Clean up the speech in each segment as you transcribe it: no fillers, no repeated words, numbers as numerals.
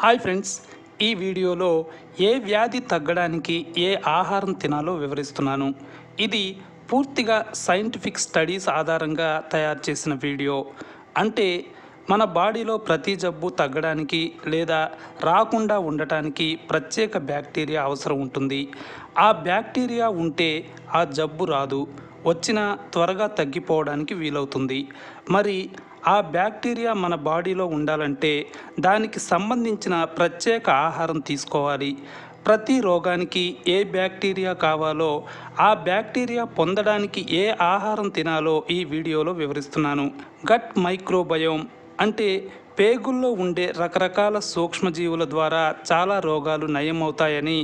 Hi friends, ఈ వీడియోలో ఏ వ్యాధి తగ్గడానికి ఏ ఆహారం తినాలో వివరిస్తున్నాను. ఇది పూర్తిగా సైంటిఫిక్ స్టడీస్ ఆధారంగా తయారు చేసిన వీడియో. అంటే మన బాడీలో ప్రతి జబ్బు తగ్గడానికి లేదా రాకుండా ఉండటానికి ప్రత్యేక బ్యాక్టీరియా అవసరం ఉంటుంది. ఆ బ్యాక్టీరియా ఉంటే ఆ జబ్బు రాదు, వచ్చినా త్వరగా తగ్గిపోవడానికి వీలవుతుంది. మరి ఆ బ్యాక్టీరియా మన బాడీలో ఉండాలంటే దానికి సంబంధించిన ప్రత్యేక ఆహారం తీసుకోవాలి. ప్రతి రోగానికి ఏ బ్యాక్టీరియా కావాలో ఆ బ్యాక్టీరియా పొందడానికి ఏ ఆహారం తినాలో ఈ వీడియోలో వివరిస్తున్నాను. గట్ మైక్రోబయోమ్ అంటే పేగుల్లో ఉండే రకరకాల సూక్ష్మజీవుల ద్వారా చాలా రోగాలు నయమవుతాయని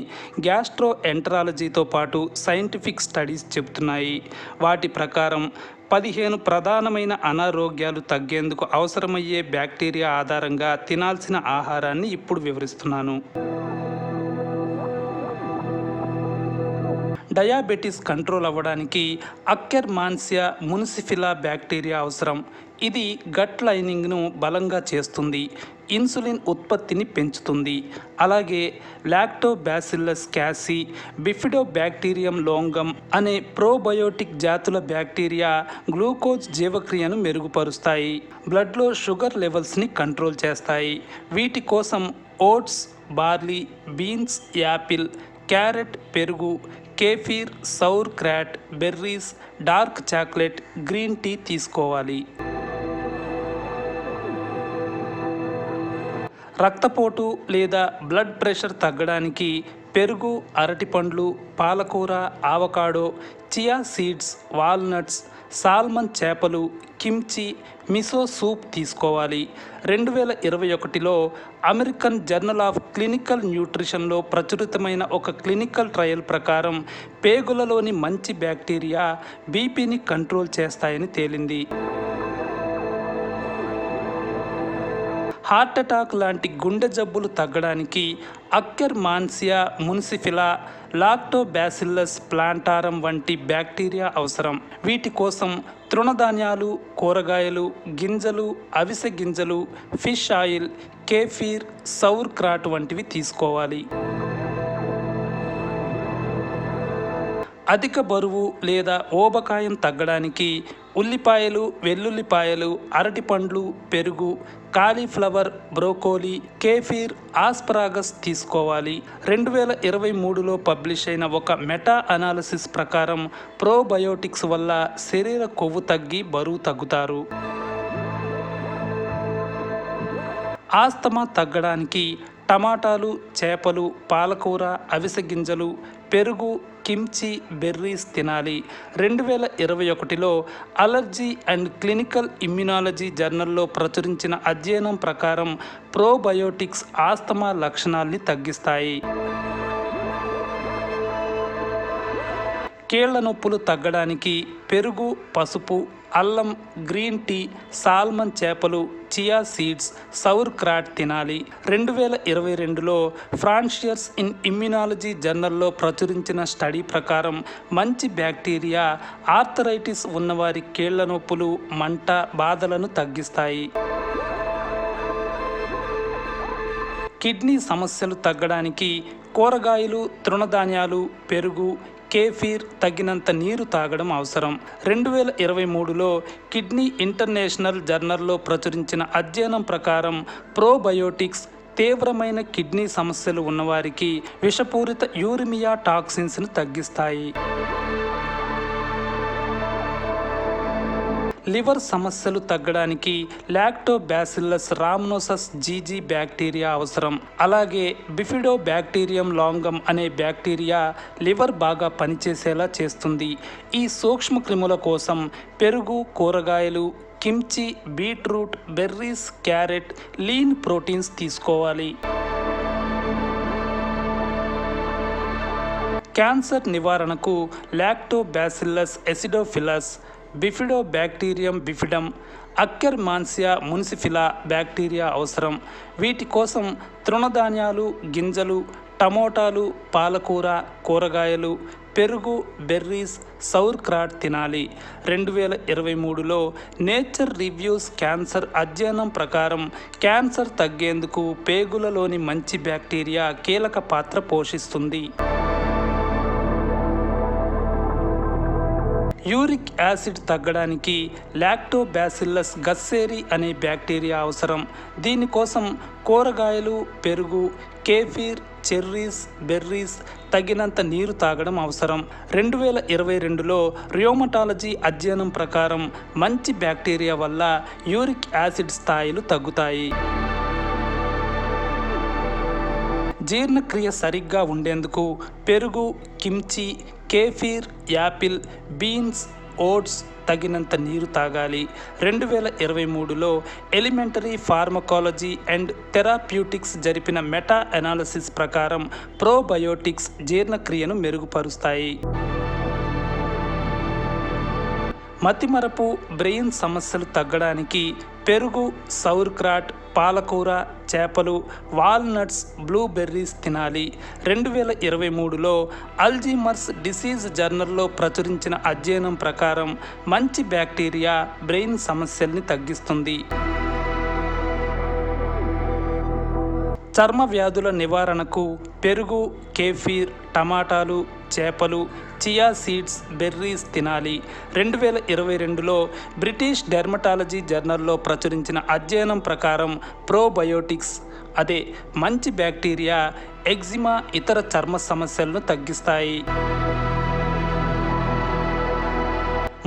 గ్యాస్ట్రో ఎంటరాలజీతో పాటు సైంటిఫిక్ స్టడీస్ చెబుతున్నాయి. వాటి ప్రకారం 15 ప్రధానమైన అనారోగ్యాలు తగ్గేందుకు అవసరమయ్యే బ్యాక్టీరియా ఆధారంగా తినాల్సిన ఆహారాన్ని ఇప్పుడు వివరిస్తున్నాను. డయాబెటీస్ కంట్రోల్ అవ్వడానికి అక్కర్మాన్సియా మునిసిఫిలా బ్యాక్టీరియా అవసరం. ఇది గట్ లైనింగ్ను బలంగా చేస్తుంది, ఇన్సులిన్ ఉత్పత్తిని పెంచుతుంది. అలాగే లాక్టోబాసిల్లస్ క్యాసీ, బిఫిడోబ్యాక్టీరియం లోంగం అనే ప్రోబయోటిక్ జాతుల బ్యాక్టీరియా గ్లూకోజ్ జీవక్రియను మెరుగుపరుస్తాయి, బ్లడ్లో షుగర్ లెవెల్స్ని కంట్రోల్ చేస్తాయి. వీటి కోసం oats, barley, beans, apple, carrot, పెరుగు, kefir, sauerkraut, berries, dark chocolate, green tea తీసుకోవాలి. రక్తపోటు లేదా బ్లడ్ ప్రెషర్ తగ్గడానికి పెరుగు, అరటిపండ్లు, పాలకూర, avocado, chia seeds, walnuts, salmon చేపలు, కిమ్చి, మిసో సూప్ తీసుకోవాలి. 2021లో అమెరికన్ జర్నల్ ఆఫ్ క్లినికల్ న్యూట్రిషన్లో ప్రచురితమైన ఒక క్లినికల్ ట్రయల్ ప్రకారం పేగులలోని మంచి బ్యాక్టీరియా బీపీని కంట్రోల్ చేస్తాయని తేలింది. హార్ట్ అటాక్ లాంటి గుండె జబ్బులు తగ్గడానికి అక్కర్మాన్సియా మునిసిఫిలా, లాక్టోబాసిల్లస్ ప్లాంటారం వంటి బ్యాక్టీరియా అవసరం. వీటి కోసం తృణధాన్యాలు, కూరగాయలు, గింజలు, అవిసె గింజలు, ఫిష్ ఆయిల్, కేఫీర్, సౌర్ క్రాట్ వంటివి తీసుకోవాలి. అధిక బరువు లేదా ఊబకాయం తగ్గడానికి ఉల్లిపాయలు, వెల్లుల్లిపాయలు, అరటిపండ్లు, పెరుగు, కాలీఫ్లవర్, బ్రోకోలీ, కేఫీర్, ఆస్పరాగస్ తీసుకోవాలి. 2023లో పబ్లిష్ అయిన ఒక మెటా అనాలిసిస్ ప్రకారం ప్రోబయోటిక్స్ వల్ల శరీర కొవ్వు తగ్గి బరువు తగ్గుతారు. ఆస్తమా తగ్గడానికి టమాటాలు, చేపలు, పాలకూర, అవిసె గింజలు, పెరుగు, కిమ్చి, బెర్రీస్ తినాలి. 2021లో అలర్జీ అండ్ క్లినికల్ ఇమ్యునాలజీ జర్నల్లో ప్రచురించిన అధ్యయనం ప్రకారం ప్రోబయోటిక్స్ ఆస్తమా లక్షణాల్ని తగ్గిస్తాయి. కీళ్ల నొప్పులు తగ్గడానికి పెరుగు, పసుపు, అల్లం, గ్రీన్ టీ, సాల్మన్ చేపలు, చియా సీడ్స్, సౌర్ క్రాట్ తినాలి. 2022లో ఫ్రాన్షియర్స్ ఇన్ ఇమ్యునాలజీ జర్నల్లో ప్రచురించిన స్టడీ ప్రకారం మంచి బ్యాక్టీరియా ఆర్థరైటిస్ ఉన్నవారి కీళ్ల నొప్పులు, మంట, బాధలను తగ్గిస్తాయి. కిడ్నీ సమస్యలు తగ్గడానికి కూరగాయలు, తృణధాన్యాలు, పెరుగు, కేఫీర్, తగినంత నీరు తాగడం అవసరం. 2023లో కిడ్నీ ఇంటర్నేషనల్ జర్నల్లో ప్రచురించిన అధ్యయనం ప్రకారం ప్రోబయోటిక్స్ తీవ్రమైన కిడ్నీ సమస్యలు ఉన్నవారికి విషపూరిత యూరిమియా టాక్సిన్స్ను తగ్గిస్తాయి. లివర్ సమస్యలు తగ్గడానికి లాక్టోబాసిల్లస్ రామ్నోసస్ జీజీ బ్యాక్టీరియా అవసరం. అలాగే బిఫిడోబ్యాక్టీరియం లోంగం అనే బ్యాక్టీరియా లివర్ బాగా పనిచేసేలా చేస్తుంది. ఈ సూక్ష్మక్రిముల కోసం పెరుగు, కూరగాయలు, kimchi, beetroot, berries, carrot, lean proteins తీసుకోవాలి. క్యాన్సర్ నివారణకు లాక్టోబాసిల్లస్ ఎసిడోఫిలస్, బిఫిడోబ్యాక్టీరియం బిఫిడమ్, అక్కర్మాన్సియా మునిసిఫిలా బ్యాక్టీరియా అవసరం. వీటి కోసం తృణధాన్యాలు, గింజలు, టమోటాలు, పాలకూర, కూరగాయలు, పెరుగు, బెర్రీస్, సౌర్ క్రాట్ తినాలి. 2023లో నేచర్ రివ్యూస్ క్యాన్సర్ అధ్యయనం ప్రకారం క్యాన్సర్ తగ్గేందుకు పేగులలోని మంచి బ్యాక్టీరియా కీలక పాత్ర పోషిస్తుంది. యూరిక్ యాసిడ్ తగ్గడానికి లాక్టోబాసిల్లస్ గస్సేరి అనే బ్యాక్టీరియా అవసరం. దీనికోసం కూరగాయలు, పెరుగు, కేఫీర్, చెర్రీస్, బెర్రీస్, తగినంత నీరు తాగడం అవసరం. 2022లో రియోమటాలజీ అధ్యయనం ప్రకారం మంచి బ్యాక్టీరియా వల్ల యూరిక్ యాసిడ్ స్థాయిలు తగ్గుతాయి. జీర్ణక్రియ సరిగ్గా ఉండేందుకు పెరుగు, kimchi, kefir, apple, beans, oats, తగినంత నీరు తాగాలి. 2023లో ఎలిమెంటరీ ఫార్మకాలజీ అండ్ థెరాప్యూటిక్స్ జరిపిన మెటా అనాలిసిస్ ప్రకారం ప్రోబయోటిక్స్ జీర్ణక్రియను మెరుగుపరుస్తాయి. మతిమరపు, బ్రెయిన్ సమస్యలు తగ్గడానికి పెరుగు, సౌర్ క్రాట్, పాలకూర, చేపలు, వాల్నట్స్, బ్లూబెర్రీస్ తినాలి. 2023లో అల్జీమర్స్ డిసీజ్ జర్నల్లో ప్రచురించిన అధ్యయనం ప్రకారం మంచి బ్యాక్టీరియా బ్రెయిన్ సమస్యల్ని తగ్గిస్తుంది. చర్మ వ్యాధుల నివారణకు పెరుగు, కేఫీర్, టమాటాలు, చేపలు, చియా సీడ్స్, బెర్రీస్ తినాలి. 2022లో బ్రిటిష్ డెర్మటాలజీ జర్నల్లో ప్రచురించిన అధ్యయనం ప్రకారం ప్రోబయోటిక్స్ అదే మంచి బ్యాక్టీరియా ఎగ్జిమా, ఇతర చర్మ సమస్యలను తగ్గిస్తాయి.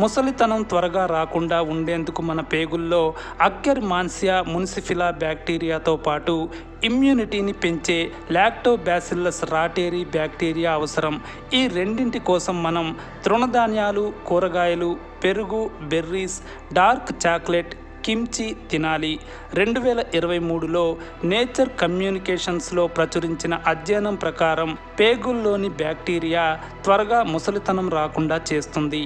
ముసలితనం త్వరగా రాకుండా ఉండేందుకు మన పేగుల్లో అక్కర్మాన్సియా మునిసిఫిలా బ్యాక్టీరియాతో పాటు ఇమ్యూనిటీని పెంచే లాక్టోబాసిల్లస్ రాటేరీ బ్యాక్టీరియా అవసరం. ఈ రెండింటి కోసం మనం తృణధాన్యాలు, కూరగాయలు, పెరుగు, బెర్రీస్, డార్క్ చాక్లెట్, కిమ్చి తినాలి. 2023లో నేచర్ కమ్యూనికేషన్స్లో ప్రచురించిన అధ్యయనం ప్రకారం పేగుల్లోని బ్యాక్టీరియా త్వరగా ముసలితనం రాకుండా చేస్తుంది.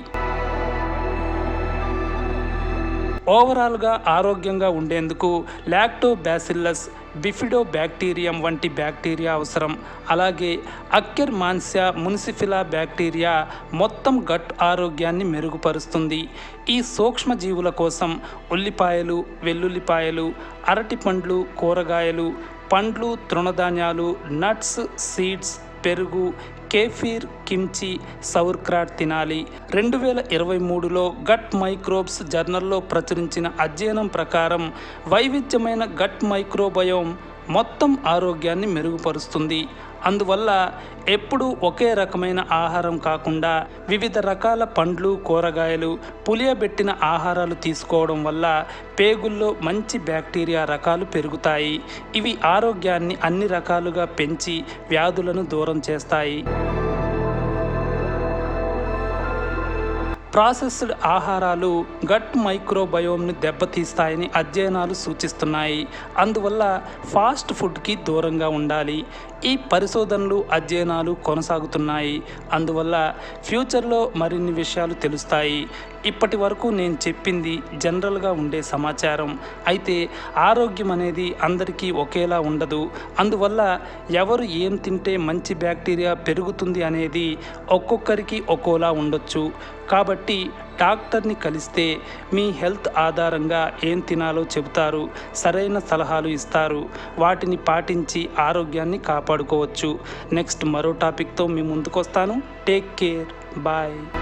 ఓవరాల్గా ఆరోగ్యంగా ఉండేందుకు లాక్టోబాసిల్లస్, బిఫిడోబాక్టీరియం వంటి బ్యాక్టీరియా అవసరం. అలాగే అక్కర్మాన్సియా మునిసిఫిలా బ్యాక్టీరియా మొత్తం గట్ ఆరోగ్యాన్ని మెరుగుపరుస్తుంది. ఈ సూక్ష్మజీవుల కోసం ఉల్లిపాయలు, వెల్లుల్లిపాయలు, అరటిపండ్లు, కూరగాయలు, పండ్లు, తృణధాన్యాలు, నట్స్, సీడ్స్, పెరుగు, కేఫీర్, కిమ్చి, సౌర్ క్రాట్ తినాలి. 2023లో గట్ మైక్రోబ్స్ జర్నల్లో ప్రచురించిన అధ్యయనం ప్రకారం వైవిధ్యమైన గట్ మైక్రోబయోమ్ మొత్తం ఆరోగ్యాన్ని మెరుగుపరుస్తుంది. అందువల్ల ఎప్పుడూ ఒకే రకమైన ఆహారం కాకుండా వివిధ రకాల పండ్లు, కూరగాయలు, పులియబెట్టిన ఆహారాలు తీసుకోవడం వల్ల పేగుల్లో మంచి బ్యాక్టీరియా రకాలు పెరుగుతాయి. ఇవి ఆరోగ్యాన్ని అన్ని రకాలుగా పెంచి వ్యాధులను దూరం చేస్తాయి. ప్రాసెస్డ్ ఆహారాలు గట్ మైక్రోబయోమ్ని దెబ్బతీస్తాయని అధ్యయనాలు సూచిస్తున్నాయి. అందువల్ల ఫాస్ట్ ఫుడ్కి దూరంగా ఉండాలి. ఈ పరిశోధనలు, అధ్యయనాలు కొనసాగుతున్నాయి. అందువల్ల ఫ్యూచర్లో మరిన్ని విషయాలు తెలుస్తాయి. ఇప్పటి వరకు నేను చెప్పింది జనరల్గా ఉండే సమాచారం. అయితే ఆరోగ్యం అనేది అందరికీ ఒకేలా ఉండదు. అందువల్ల ఎవరు ఏం తింటే మంచి బ్యాక్టీరియా పెరుగుతుంది అనేది ఒక్కొక్కరికి ఒక్కోలా ఉండొచ్చు. కాబట్టి డాక్టర్ని కలిస్తే మీ హెల్త్ ఆధారంగా ఏం తినాలో చెబుతారు, సరైన సలహాలు ఇస్తారు. వాటిని పాటించి ఆరోగ్యాన్ని కాపాడుకోవచ్చు. నెక్స్ట్ మరో టాపిక్తో మీ ముందుకు వస్తాను. Take care, bye.